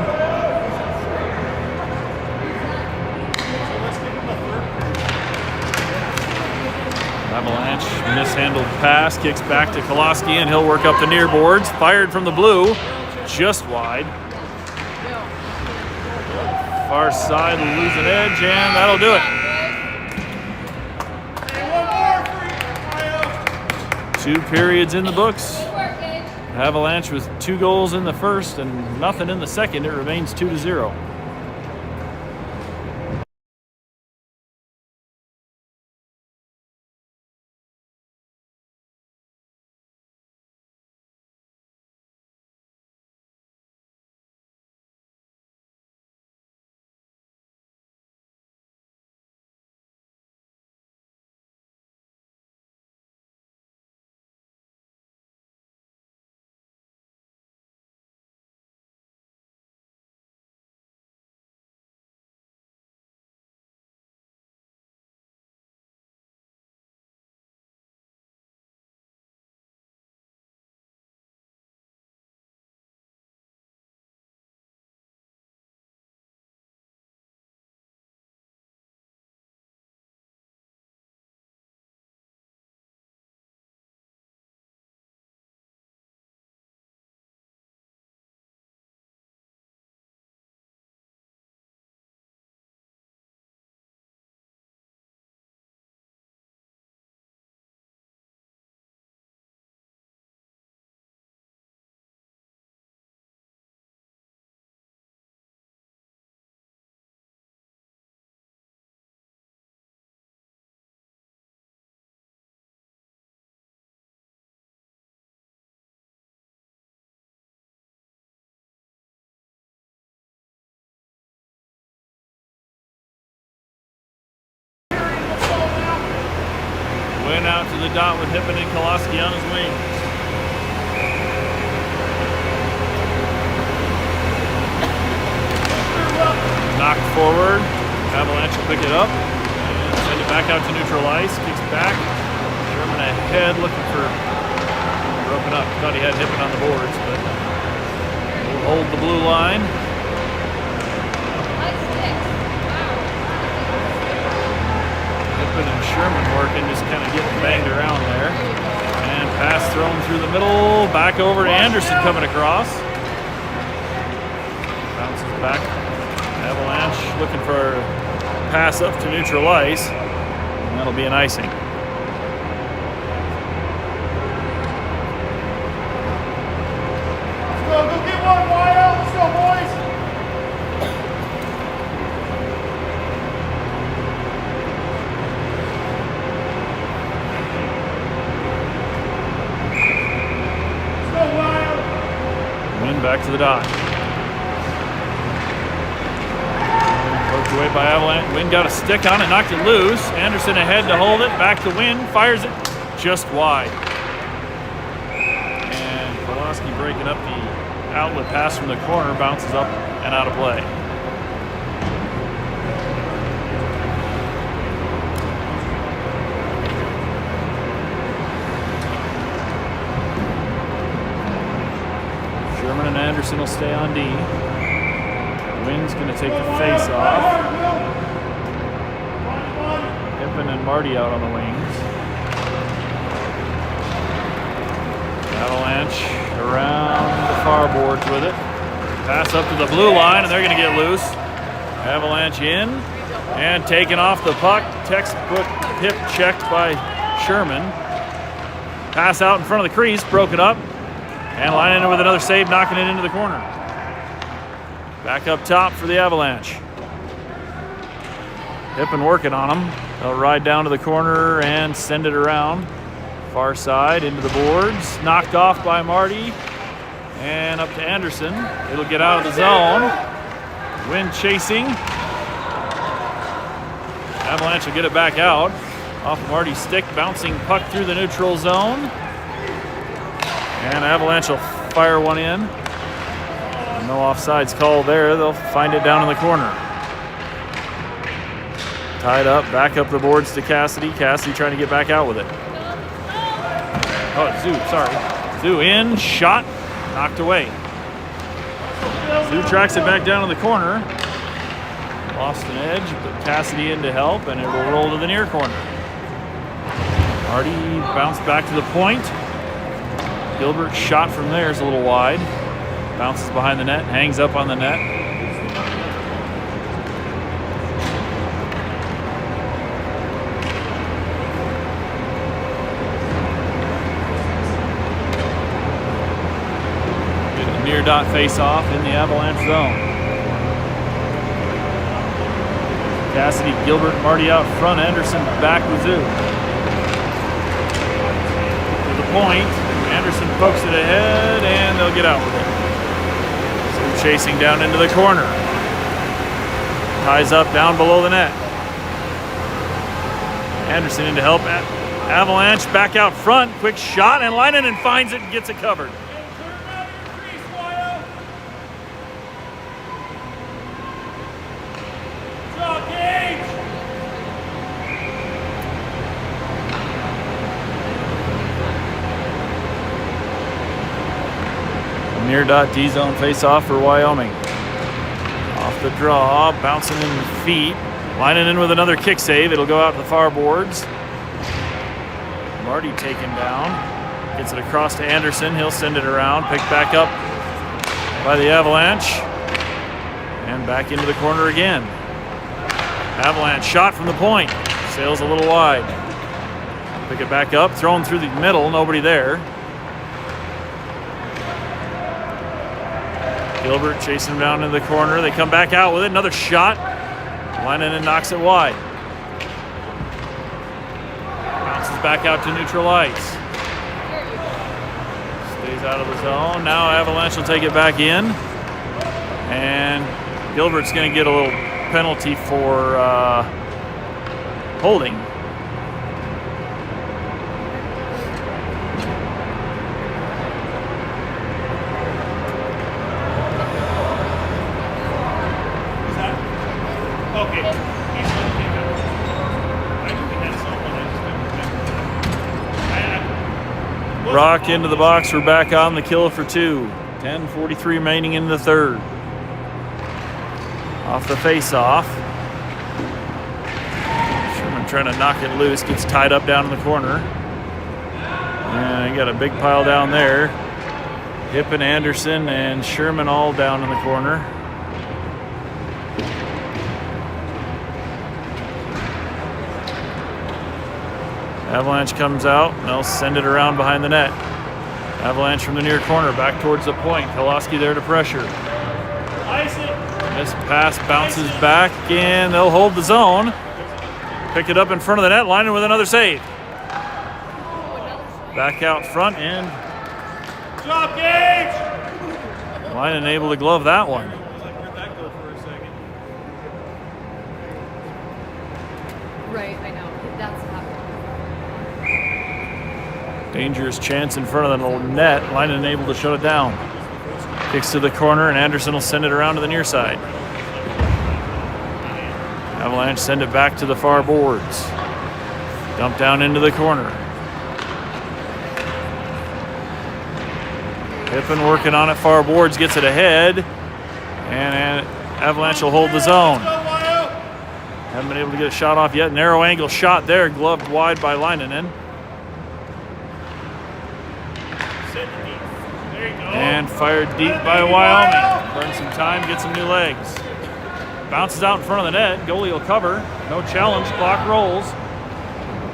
Avalanche mishandled pass, kicks back to Koloski, and he'll work up the near boards. Fired from the blue, just wide. Far side will lose an edge, and that'll do it. 2 periods in the books. Avalanche with 2 goals in the first and nothing in the second. It remains 2-0. Went out to the dot with Hippen and Koloski on his wing. Knocked forward. Avalanche will pick it up and send it back out to neutral ice. Kicks back. Sherman ahead looking for broken up. Thought he had Hippen on the boards, but we'll hold the blue line. Hippen and Sherman working, just kind of getting banged around there. And pass thrown through the middle. Back over to Anderson coming across. back. Avalanche looking for a pass up to neutral ice. And that'll be an icing. Let's go get one, Wyatt. Let's go, boys. Let's go, Wyatt. Wind back to the dot. Poked away by Avalanche. Wind got a stick on it, knocked it loose. Anderson ahead to hold it. Back to Wind, fires it just wide. And Pulaski breaking up the outlet pass from the corner, bounces up and out of play. Sherman and Anderson will stay on D. Wind's going to take the face off. Hippen and Marty out on the wings. Avalanche around the far boards with it. Pass up to the blue line, and they're going to get loose. Avalanche in and taken off the puck. Textbook hip checked by Sherman. Pass out in front of the crease, broken up. And lining it with another save, knocking it into the corner. Back up top for the Avalanche. Hippen working on them. They'll ride down to the corner and send it around. Far side into the boards. Knocked off by Marty. And up to Anderson. It'll get out of the zone. Wind chasing. Avalanche will get it back out. Off of Marty's stick, bouncing puck through the neutral zone. And Avalanche will fire one in. No offsides call there. They'll find it down in the corner. Tied up, back up the boards to Cassidy. Cassidy trying to get back out with it. Oh, Zoo, sorry. Zoo in, shot, knocked away. Zoo tracks it back down in the corner. Lost an edge, put Cassidy in to help, and it will roll to the near corner. Marty bounced back to the point. Gilbert's shot from there is a little wide. Bounces behind the net, hangs up on the net. Get a near dot face off in the Avalanche zone. Cassidy, Gilbert, Marty out front. Anderson back with Zoo. To the point. Anderson pokes it ahead, and they'll get out with it. Chasing down into the corner. Ties up down below the net. Anderson in to help. Avalanche back out front. Quick shot, and Leinen finds it and gets it covered. Near dot D-zone face-off for Wyoming. Off the draw, bouncing in the feet. Lining in with another kick save. It'll go out to the far boards. Marty taken down. Gets it across to Anderson. He'll send it around. Picked back up by the Avalanche. And back into the corner again. Avalanche shot from the point. Sails a little wide. Pick it back up. Thrown through the middle. Nobody there. Gilbert chasing him down in the corner. They come back out with it. Another shot. Leinen knocks it wide. Bounces back out to neutral ice. Stays out of the zone. Now Avalanche will take it back in. And Gilbert's going to get a little penalty for holding. Rock into the box. We're back on the kill for two. 10:43 remaining in the third. Off the face-off. Sherman trying to knock it loose. Gets tied up down in the corner. And you got a big pile down there. Hippen, Anderson, and Sherman all down in the corner. Avalanche comes out, and they'll send it around behind the net. Avalanche from the near corner, back towards the point. Koloski there to pressure. This pass bounces back, and they'll hold the zone. Pick it up in front of the net, line it with another save. Back out front, and Drop Gage! Line able to glove that one. Right, I know. That's happening. Dangerous chance in front of the net. Line able to shut it down. Kicks to the corner, and Anderson will send it around to the near side. Avalanche send it back to the far boards. Dump down into the corner. Pippen working on it, far boards, gets it ahead, and Avalanche will hold the zone. Haven't been able to get a shot off yet. Narrow angle shot there, gloved wide by Leinonen. And fired deep by Wyoming. Burn some time, get some new legs. Bounces out in front of the net. Goalie will cover. No challenge. Clock rolls.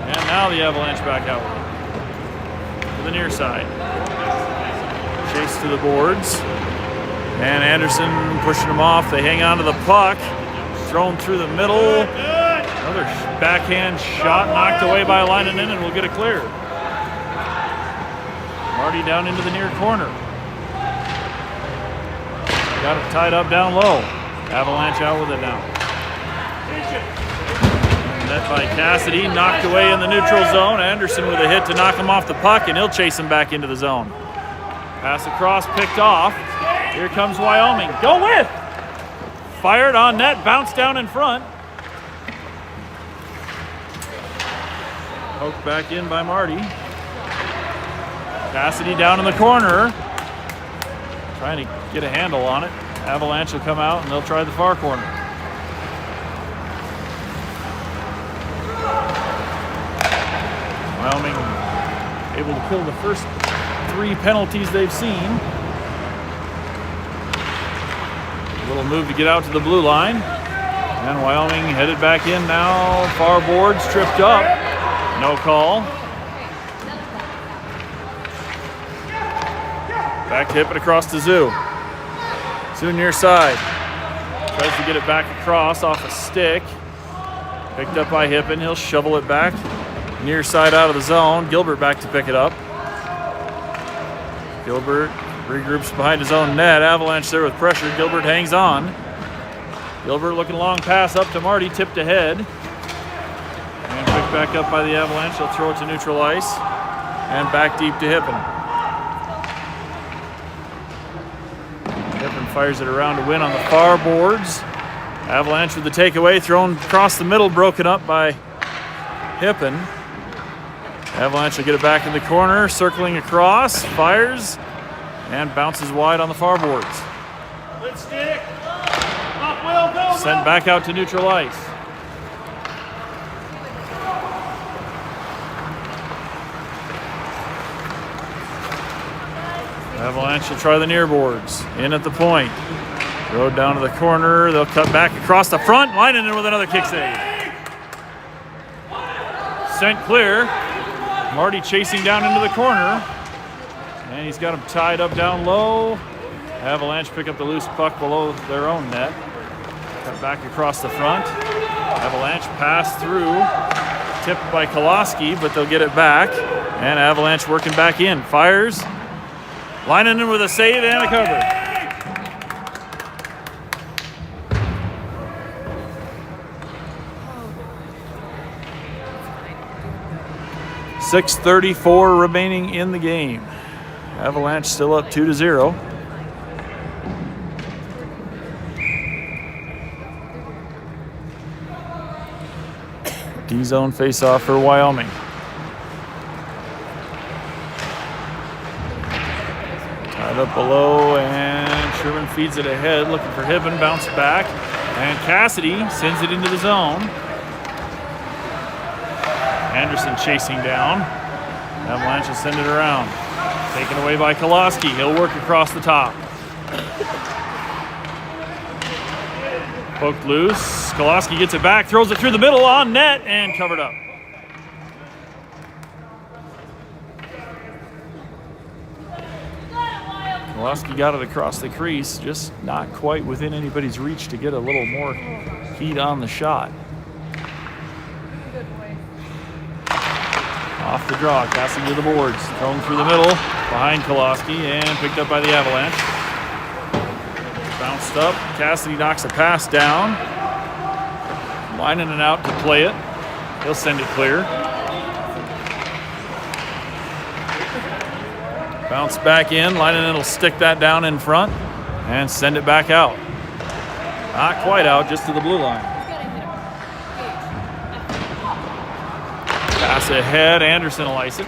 And now the Avalanche back out to the near side. Chase to the boards. And Anderson pushing them off. They hang on to the puck. Thrown through the middle. Another backhand shot knocked away by Leinonen, and we'll get it clear. Marty down into the near corner. Got it tied up down low. Avalanche out with it now. Net by Cassidy, knocked away in the neutral zone. Anderson with a hit to knock him off the puck, and he'll chase him back into the zone. Pass across, picked off. Here comes Wyoming. Go with! Fired on net, bounced down in front. Poked back in by Marty. Cassidy down in the corner. Trying to get a handle on it. Avalanche will come out and they'll try the far corner. Wyoming able to kill the first 3 penalties they've seen. A little move to get out to the blue line. And Wyoming headed back in now. Far boards tripped up. No call. Back to Hippin across to Zoo. Zoo near side. Tries to get it back across off a stick. Picked up by Hippin. He'll shovel it back. Near side out of the zone. Gilbert back to pick it up. Gilbert regroups behind his own net. Avalanche there with pressure. Gilbert hangs on. Gilbert looking long pass up to Marty. Tipped ahead. And picked back up by the Avalanche. They'll throw it to neutral ice. And back deep to Hippin. Hippin fires it around to win on the far boards. Avalanche with the takeaway. Thrown across the middle. Broken up by Hippin. Avalanche will get it back in the corner. Circling across. Fires. And bounces wide on the far boards. Good stick. Up, Will, go, Sent back out to neutral ice. Avalanche will try the near boards. In at the point. Road down to the corner. They'll cut back across the front. Leinonen with another kick save. Sent clear. Marty chasing down into the corner. And he's got him tied up down low. Avalanche pick up the loose puck below their own net. Cut back across the front. Avalanche pass through. Tipped by Koloski, but they'll get it back. And Avalanche working back in. Fires. Leinonen with a save and a cover. .6:34 remaining in the game. Avalanche still up 2-0. D-zone face-off for Wyoming. Tied up below, and Sherman feeds it ahead, looking for Hibbin, bounce back, and Cassidy sends it into the zone. Anderson chasing down. Avalanche will send it around. Taken away by Koloski. He'll work across the top. Poked loose. Koloski gets it back, throws it through the middle on net, and covered up. Koloski got it across the crease, just not quite within anybody's reach to get a little more heat on the shot. Good boy. Off the draw, Cassidy to the boards, thrown through the middle, behind Koloski, and picked up by the Avalanche. Bounced up, Cassidy knocks a pass down, lining it out to play it. He'll send it clear. Bounce back in, Leinen will stick that down in front and send it back out. Not quite out, just to the blue line. Pass ahead, Anderson will ice it.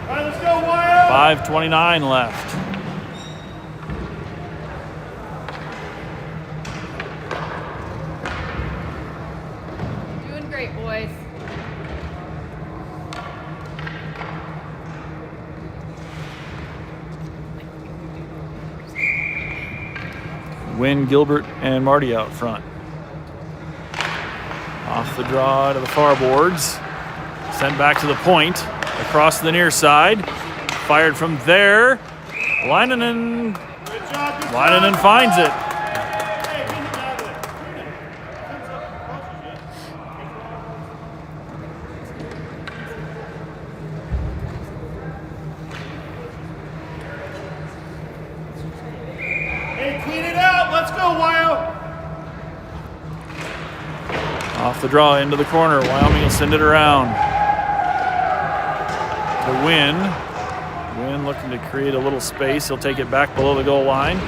All right, let's go, Wyatt. 5:29 left. Doing great, boys. Wynn, Gilbert, and Marty out front. Off the draw to the far boards. Sent back to the point. Across the near side. Fired from there. Leinen Good job, good Leinen job. finds it. Hey, get him out of there. Comes up and crosses you. Hey, clean it out. Let's go, Wyo. Off the draw into the corner. Wyoming will send it around. To Wynn. Wynn looking to create a little space. He'll take it back below the goal line.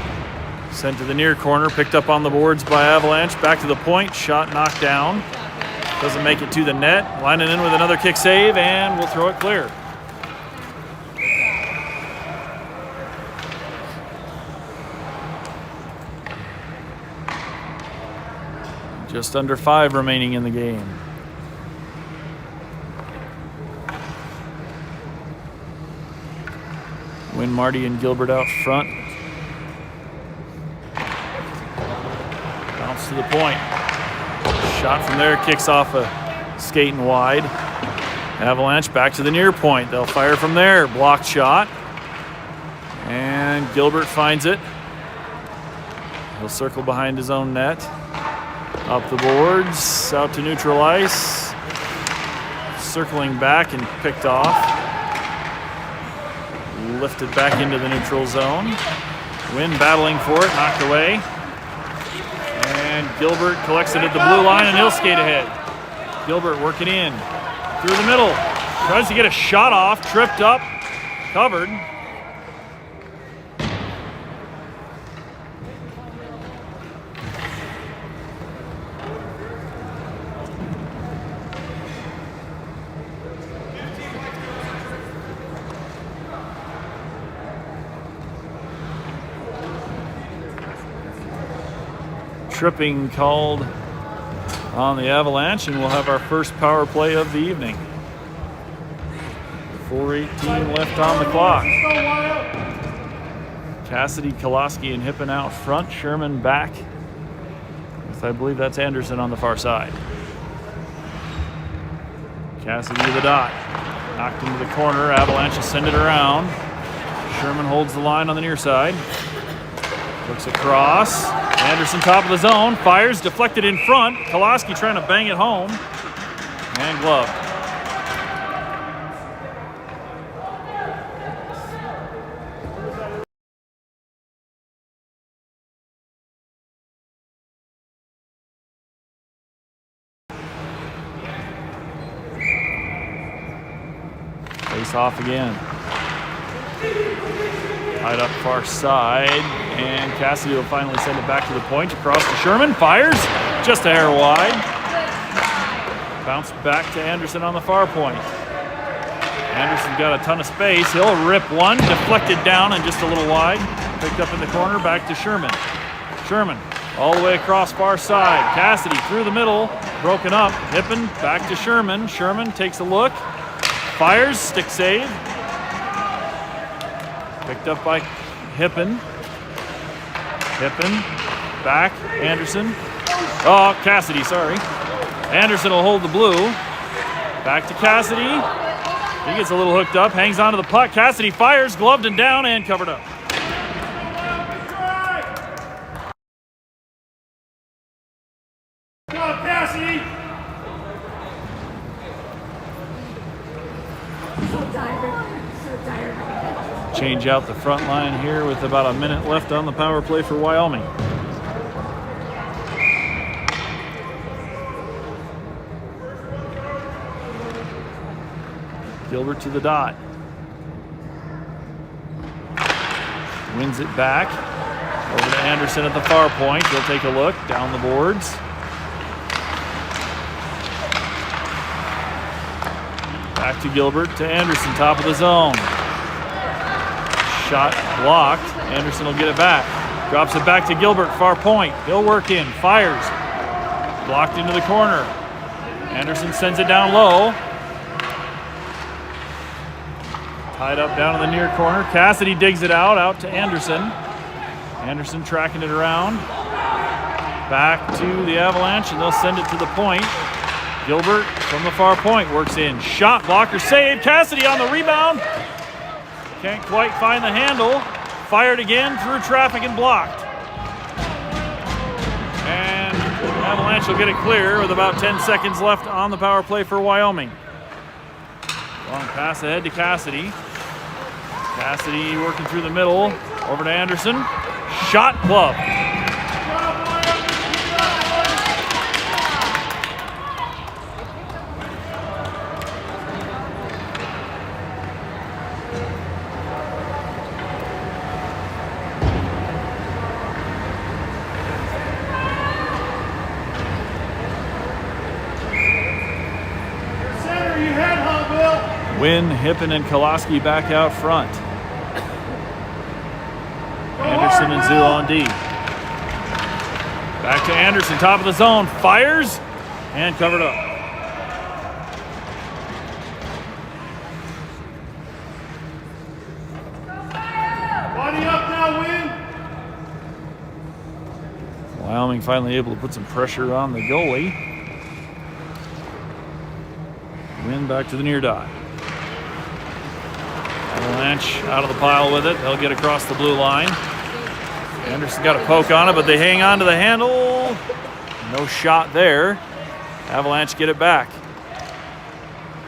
Sent to the near corner. Picked up on the boards by Avalanche. Back to the point. Shot knocked down. Doesn't make it to the net. Lining in with another kick save, and we'll throw it clear. Just under 5 remaining in the game. Wynn, Marty, and Gilbert out front. Bounce to the point. Shot from there, kicks off a skating wide. Avalanche back to the near point. They'll fire from there. Blocked shot. And Gilbert finds it. He'll circle behind his own net. Up the boards, out to neutral ice. Circling back and picked off. Lifted back into the neutral zone. Wynn battling for it, knocked away. And Gilbert collects it at the blue line and he'll skate ahead. Gilbert working in, through the middle. Tries to get a shot off, tripped up, covered. Tripping called on the Avalanche, and we'll have our first power play of the evening. 4:18 left on the clock. Let's go, Wyo. Cassidy, Koloski, and Hippen out front. Sherman back with, I believe that's Anderson on the far side. Cassidy to the dot. Knocked into the corner. Avalanche will send it around. Sherman holds the line on the near side. Looks across. Anderson top of the zone, fires, deflected in front. Koloski trying to bang it home. And glove. Face off again. Tied up far side, and Cassidy will finally send it back to the point. Across to Sherman, fires, just a hair wide. Bounce back to Anderson on the far point. Anderson's got a ton of space. He'll rip one, deflected down and just a little wide. Picked up in the corner, back to Sherman. Sherman all the way across far side. Cassidy through the middle, broken up. Hippen back to Sherman. Sherman takes a look, fires, stick save. Picked up by Hippen. Hippen, back, Anderson. Oh, Cassidy, sorry. Anderson will hold the blue. Back to Cassidy. He gets a little hooked up, hangs onto the puck. Cassidy fires, gloved and down and covered up. Come on, Cassidy. Change out the front line here with about a minute left on the power play for Wyoming. Gilbert to the dot. Wins it back. Over to Anderson at the far point. He'll take a look down the boards. Back to Gilbert to Anderson, top of the zone. Shot blocked. Anderson will get it back. Drops it back to Gilbert, far point. He'll work in, fires. Blocked into the corner. Anderson sends it down low. Tied up down in the near corner. Cassidy digs it out to Anderson. Anderson tracking it around. Back to the Avalanche, and they'll send it to the point. Gilbert from the far point works in. Shot blocker save. Cassidy on the rebound. Can't quite find the handle. Fired again through traffic and blocked. And Avalanche will get it clear with about 10 seconds left on the power play for Wyoming. Long pass ahead to Cassidy. Cassidy working through the middle. Over to Anderson. Shot glove. Wynn, Hippen, and Kolaski back out front. Anderson and Zoo on D. Back to Anderson, top of the zone. Fires and covered up. Body up now, Wynn. Wyoming finally able to put some pressure on the goalie. Wynn back to the near dot. Avalanche out of the pile with it. They'll get across the blue line. Anderson got a poke on it, but they hang on to the handle. No shot there. Avalanche get it back.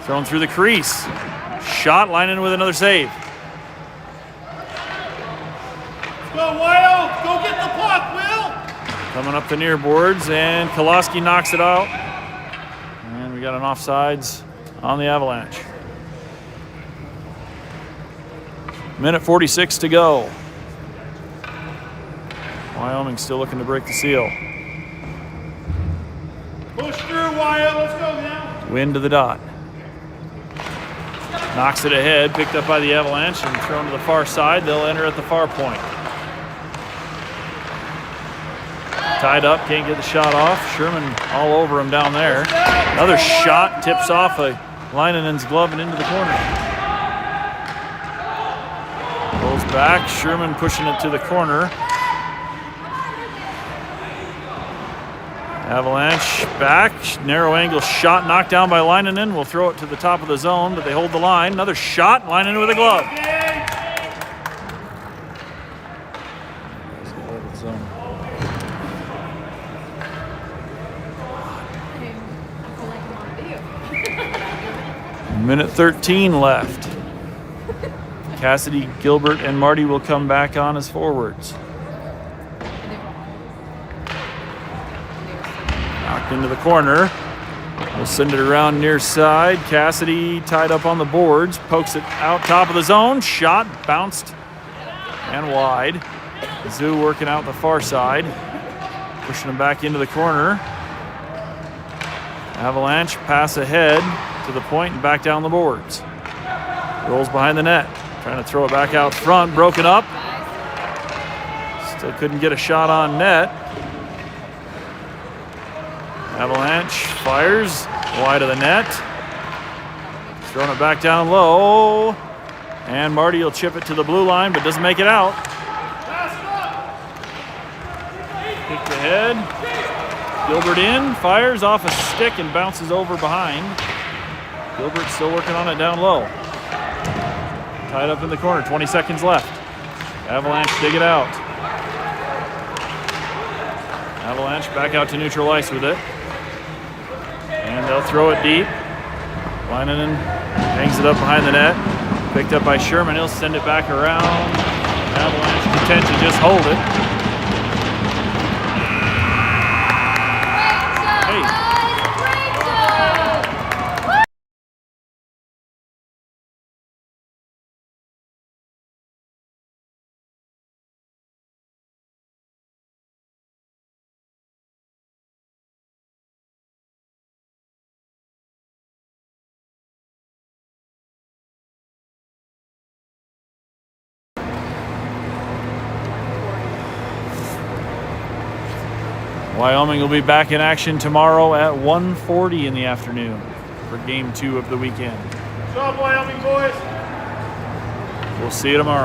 Thrown through the crease. Shot, line in with another save. Let's go, Wyo. Go get the puck, Will. Coming up the near boards, and Kolaski knocks it out. And we got an offsides on the Avalanche. Minute 46 to go. Wyoming still looking to break the seal. Push through, Wyo. Let's go now. Win to the dot. Knocks it ahead, picked up by the Avalanche and thrown to the far side. They'll enter at the far point. Tied up, can't get the shot off. Sherman all over him down there. Another shot tips off a Leinenen's glove and into the corner. Goes back, Sherman pushing it to the corner. Avalanche back, narrow angle shot knocked down by Leinenen. Will throw it to the top of the zone, but they hold the line. Another shot, Leinenen with a glove. Minute 13 left. Cassidy, Gilbert, and Marty will come back on as forwards. Knocked into the corner. We'll send it around near side. Cassidy tied up on the boards, pokes it out top of the zone. Shot, bounced, and wide. Zoo working out the far side, pushing him back into the corner. Avalanche pass ahead to the point and back down the boards. Rolls behind the net. Trying to throw it back out front. Broken up. Still couldn't get a shot on net. Avalanche fires wide of the net. Throwing it back down low. And Marty will chip it to the blue line, but doesn't make it out. Kicked ahead. Gilbert in. Fires off a stick and bounces over behind. Gilbert still working on it down low. tied up in the corner. 20 seconds left. Avalanche dig it out. Avalanche back out to neutral ice with it. And they'll throw it deep. Leinonen hangs it up behind the net. Picked up by Sherman. He'll send it back around. Avalanche content to just hold it. Hey. Wyoming will be back in action tomorrow at 1:40 in the afternoon for Game 2 of the weekend. What's up, Wyoming boys? We'll see you tomorrow.